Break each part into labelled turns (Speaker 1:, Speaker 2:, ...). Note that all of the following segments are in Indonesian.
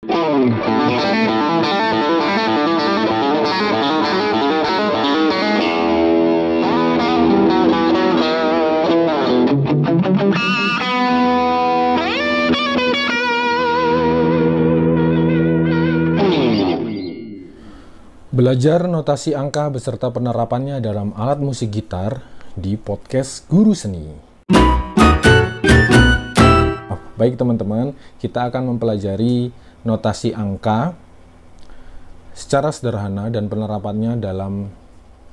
Speaker 1: Belajar notasi angka beserta penerapannya dalam alat musik gitar di podcast Guru Seni. Baik teman-teman, kita akan mempelajari notasi angka secara sederhana dan penerapannya dalam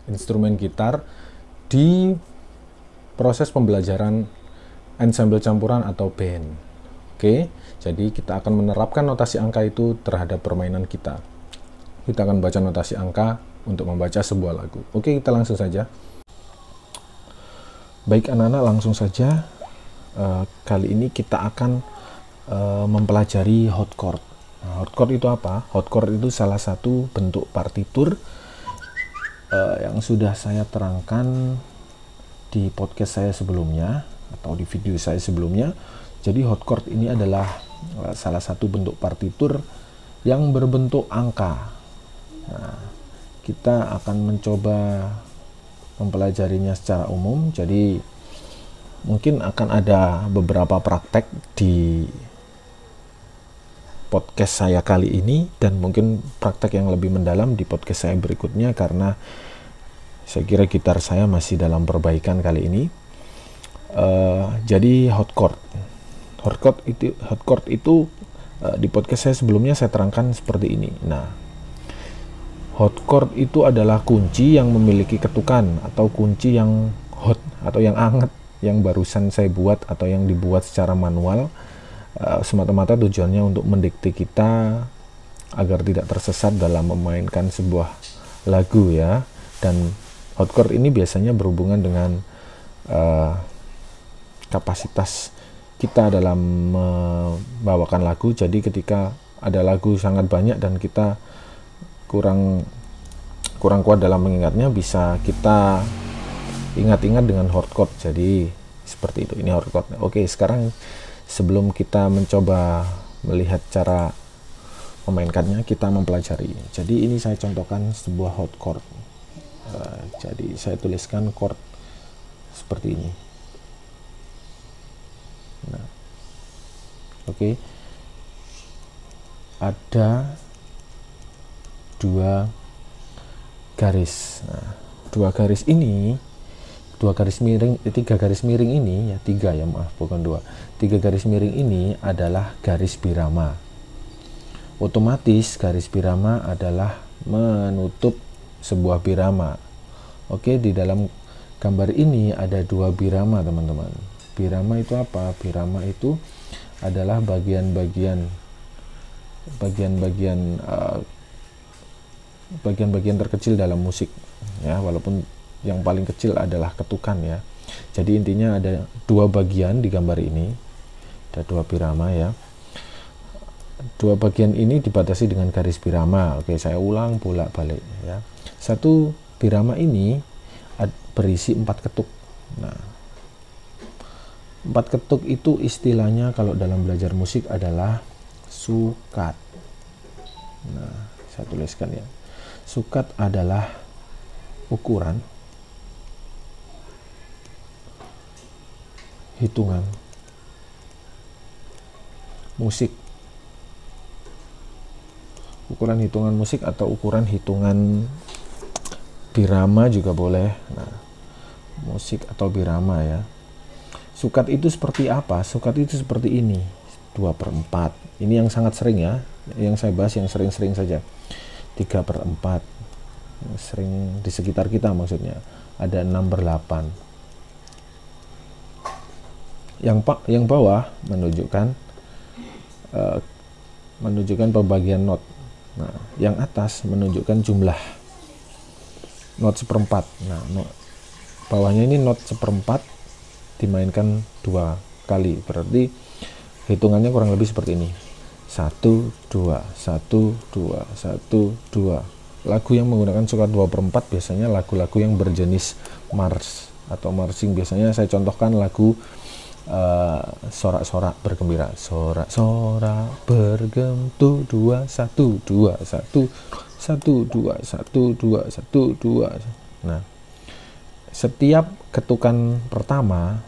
Speaker 1: instrumen gitar di proses pembelajaran ensemble campuran atau band. Oke, jadi kita akan menerapkan notasi angka itu terhadap permainan kita. Kita akan baca notasi angka untuk membaca sebuah lagu. Oke, kita langsung saja. Baik anak-anak, langsung saja. Kali ini kita akan mempelajari hot chord. Hot chord itu apa? Hot chord itu salah satu bentuk partitur yang sudah saya terangkan di podcast saya sebelumnya atau di video saya sebelumnya. Jadi hot chord ini adalah salah satu bentuk partitur yang berbentuk angka. Nah, kita akan mencoba mempelajarinya secara umum. Jadi mungkin akan ada beberapa praktek di podcast saya kali ini dan mungkin praktek yang lebih mendalam di podcast saya berikutnya, karena saya kira gitar saya masih dalam perbaikan kali ini. Jadi hot chord itu di podcast saya sebelumnya saya terangkan seperti ini. Nah, hot chord itu adalah kunci yang memiliki ketukan atau kunci yang hot atau yang anget yang barusan saya buat atau yang dibuat secara manual, semata-mata tujuannya untuk mendikte kita agar tidak tersesat dalam memainkan sebuah lagu ya. Dan hot chord ini biasanya berhubungan dengan kapasitas kita dalam membawakan lagu. Jadi ketika ada lagu sangat banyak dan kita kurang kuat dalam mengingatnya, bisa kita ingat-ingat dengan hot chord. Jadi seperti itu, ini hot chord. Oke, sekarang sebelum kita mencoba melihat cara memainkannya, kita mempelajari. Jadi ini saya contohkan sebuah hot chord. Jadi saya tuliskan chord seperti ini. Nah, oke. Ada dua garis. Nah, tiga garis miring ini ya, tiga garis miring ini adalah garis birama. Otomatis garis birama adalah menutup sebuah birama. Oke, di dalam gambar ini ada dua birama, teman-teman. Birama itu apa? Birama itu adalah bagian-bagian terkecil dalam musik ya, walaupun yang paling kecil adalah ketukan ya. Jadi intinya ada dua bagian di gambar ini, ada dua birama ya. Dua bagian ini dibatasi dengan garis birama. Oke, saya ulang bolak-balik ya. Satu birama ini berisi 4 ketuk. Nah, 4 ketuk itu istilahnya kalau dalam belajar musik adalah sukat. Nah, saya tuliskan ya. Sukat adalah ukuran, hitungan musik. Ukuran hitungan musik atau ukuran hitungan birama juga boleh. Nah, musik atau birama ya. Sukat itu seperti apa? Sukat itu seperti ini, 2/4. Ini yang sangat sering ya, yang saya bahas yang sering-sering saja. 3/4 sering di sekitar kita, maksudnya ada 6/8. Yang bawah menunjukkan pembagian not. Nah, yang atas menunjukkan jumlah not 1/4. Nah, bawahnya ini not 1/4 dimainkan 2 kali, berarti hitungannya kurang lebih seperti ini. 1, 2, 1, 2, 1, 2. Lagu yang menggunakan sukat 2/4 biasanya lagu-lagu yang berjenis march atau marching. Biasanya saya contohkan lagu sorak-sorak bergembira, sorak-sorak bergem, tuh, 2 1 2 1 1 2 1 2 1 2. Nah, setiap ketukan pertama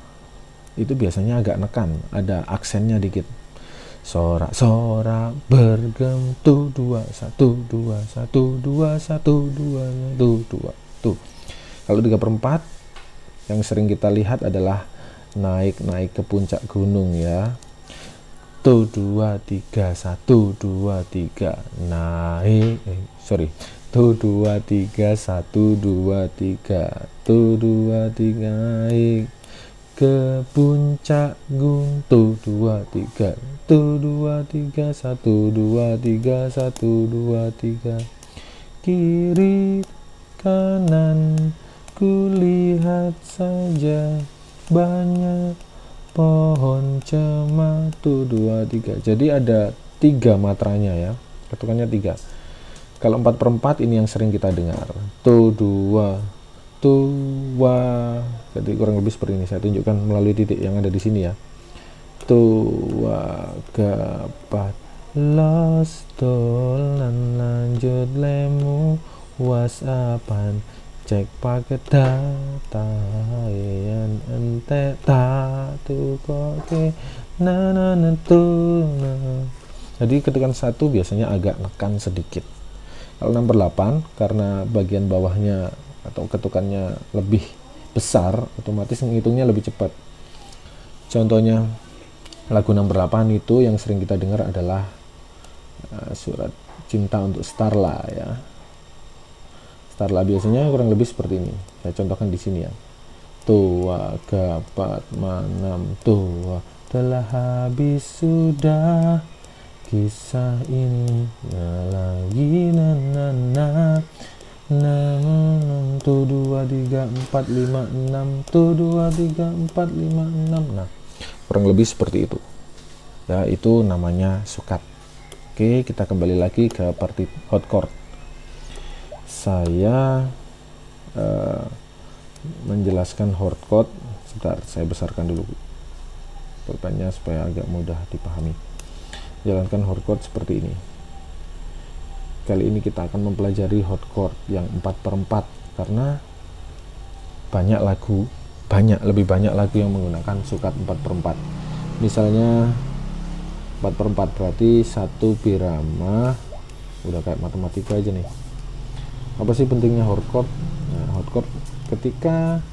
Speaker 1: itu biasanya agak nekan, ada aksennya dikit. Sorak-sorak bergem, tuh, 2 1 2 1 2 1 2 2 tuh. Kalau 3/4 yang sering kita lihat adalah naik ke puncak gunung ya. Tuh, 2 3 1 2 3 naik. Tuh, 2 3 1 2 3. Tuh, 2 3 naik ke puncak gunung. Tuh, 2 3. Tuh, 2 3 1 2 3 1 2 3. Kiri kanan kulihat saja banyak pohon cematu, 2 3. Jadi ada 3 matranya ya, ketukannya 3. Kalau 4/4 ini yang sering kita dengar, tuh 2 tua. Jadi kurang lebih seperti ini, saya tunjukkan melalui titik yang ada di sini ya. Tua gapat los dolan lanjut lemu whatsappan cek paket data yang ente tatu koke na. Jadi ketukan 1 biasanya agak nekan sedikit. Kalau 6/8 karena bagian bawahnya atau ketukannya lebih besar, otomatis menghitungnya lebih cepat. Contohnya lagu 6/8 itu yang sering kita dengar adalah Surat Cinta untuk Starla ya. Starla biasanya kurang lebih seperti ini. Saya contohkan di sini ya. Tua gapat manam tua telah habis sudah kisah ini lagi na. Tuh 2 3 4 5 6. Tuh 2 3 4 5 6. Nah, kurang lebih seperti itu. Ya, itu namanya sukat. Oke, kita kembali lagi ke parti hot chord. Saya menjelaskan hot chord. Sebentar, saya besarkan dulu pulpennya supaya agak mudah dipahami. Jalankan hot chord seperti ini. Kali ini kita akan mempelajari hot chord yang 4/4 karena lebih banyak lagu yang menggunakan sukat 4/4. Misalnya 4/4 berarti 1 birama. Udah kayak matematika aja nih. Apa sih pentingnya hot chord? Nah, hot chord ketika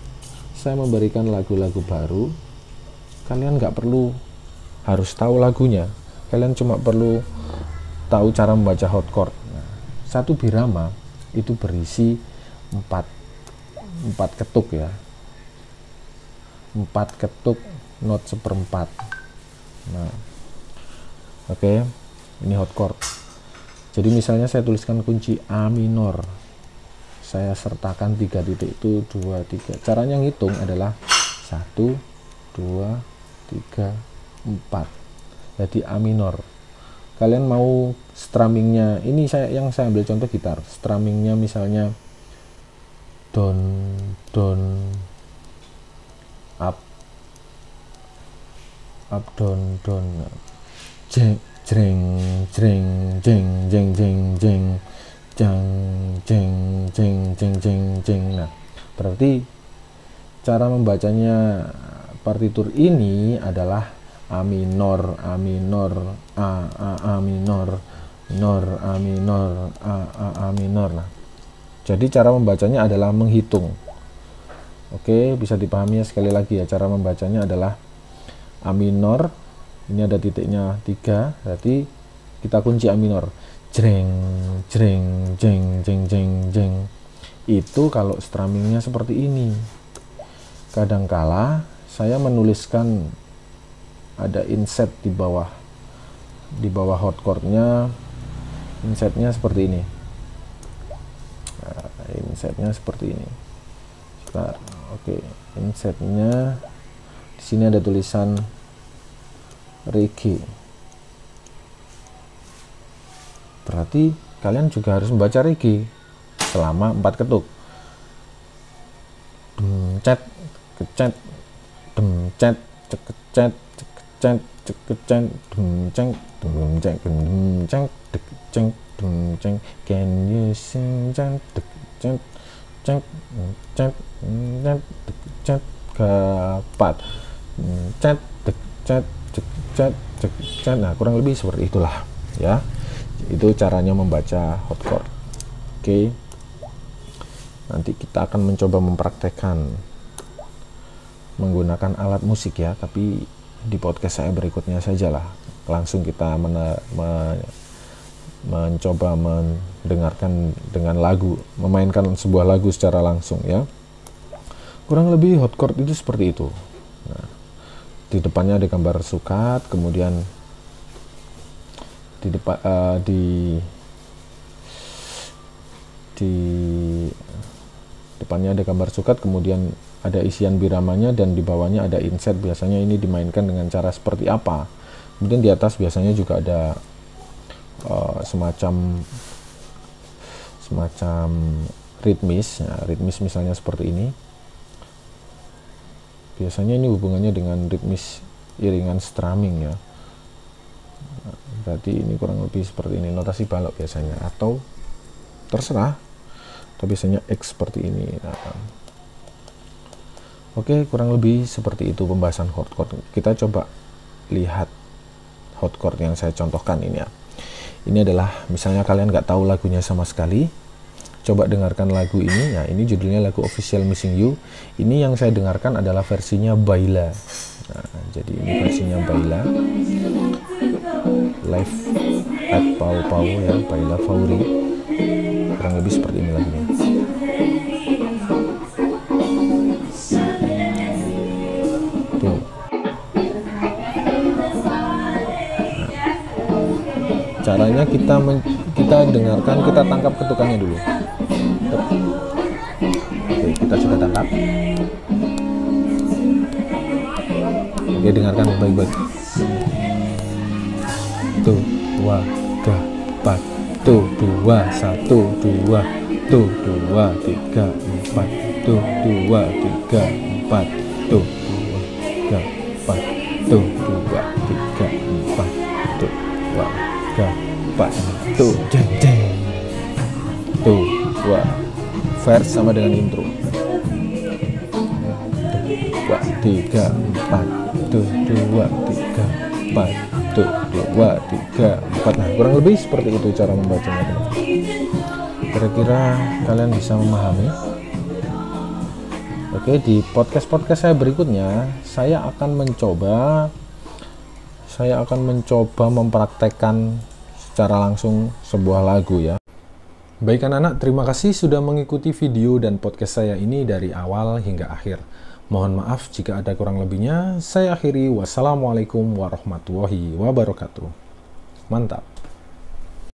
Speaker 1: saya memberikan lagu-lagu baru, kalian nggak perlu harus tahu lagunya, kalian cuma perlu tahu cara membaca hot chord. Nah, 1 birama itu berisi 4 ketuk ya, 4 ketuk not 1/4. Nah, oke, ini hot chord. Jadi misalnya saya tuliskan kunci A minor, saya sertakan 3 titik itu 2 3. Caranya ngitung adalah 1 2 3 4. Jadi A minor. Kalian mau strummingnya, ini yang saya ambil contoh gitar. Strummingnya misalnya don up don jeng jeng jeng jeng jeng jeng jeng jeng jeng jeng jeng jeng jeng. Nah, berarti cara membacanya partitur ini adalah A minor, A minor, A minor, minor, A minor, A minor. Nah, jadi cara membacanya adalah menghitung. Oke, bisa dipahami ya, sekali lagi ya, cara membacanya adalah A minor. Ini ada titiknya 3, berarti kita kunci A minor. Jreng, jreng, jeng, jeng, jeng, jeng. Itu kalau strummingnya seperti ini. Kadangkala saya menuliskan ada inset di bawah hot chordnya. Insetnya seperti ini. Nah, insetnya seperti ini. Sebentar. Oke, insetnya di sini ada tulisan reggae. Berarti kalian juga harus membaca reggae selama 4 ketuk. Demcet, kecet, demcet, ceket, cet cet cet dum ceng dum ceng dum ceng dek ceng dum ceng, can you sing ceng dek ceng ceng ceng ceng dek ceng, keempat cet dek cet dek cet dek cet. Nah, kurang lebih seperti itulah ya. Itu caranya membaca hot chord. Oke. Nanti kita akan mencoba mempraktekkan menggunakan alat musik ya, tapi di podcast saya berikutnya sajalah. Langsung kita mencoba mendengarkan dengan lagu, memainkan sebuah lagu secara langsung ya. Kurang lebih hot chord itu seperti itu. Nah, di depannya ada gambar sukat, kemudian di depan di depannya ada gambar sukat, kemudian ada isian biramanya, dan di bawahnya ada inset. Biasanya ini dimainkan dengan cara seperti apa. Kemudian di atas biasanya juga ada semacam ritmis. Nah, ritmis misalnya seperti ini. Biasanya ini hubungannya dengan ritmis iringan strumming ya. Nah, berarti ini kurang lebih seperti ini, notasi balok biasanya, atau terserah, tapi biasanya X seperti ini. Nah, oke, kurang lebih seperti itu pembahasan hot chord. Kita coba lihat hot chord yang saya contohkan ini ya. Ini adalah, misalnya kalian nggak tahu lagunya sama sekali, coba dengarkan lagu ini. Ya, ini judulnya lagu Official Missing You. Ini yang saya dengarkan adalah versinya Baila. Nah, jadi ini versinya Baila, live at Pau Pau ya, Baila Fauri. Kurang lebih seperti ini lagunya. Caranya kita dengarkan, kita tangkap ketukannya dulu. Oke, kita sudah tangkap. Oke, dengarkan baik-baik. 1, 2, 3, 4. 1, 2, 1, 2, 1, 2, 3, 4. 1, 2, 3, 4. 1, 2, 3, 4. 1, 2, 3, 4. 1, 2, 4. Tuh, jeng jeng. Tuh, dua. Verse sama dengan intro. 2, 3, 4. Tuh, 2, 3, 4. Tuh, 2, 3, 4. Nah, kurang lebih seperti itu cara membacanya, teman. Kira-kira kalian bisa memahami? Oke, di podcast saya berikutnya saya akan mencoba mempraktekkan secara langsung sebuah lagu ya. Baik anak-anak, terima kasih sudah mengikuti video dan podcast saya ini dari awal hingga akhir. Mohon maaf jika ada kurang lebihnya. Saya akhiri. Wassalamualaikum warahmatullahi wabarakatuh. Mantap.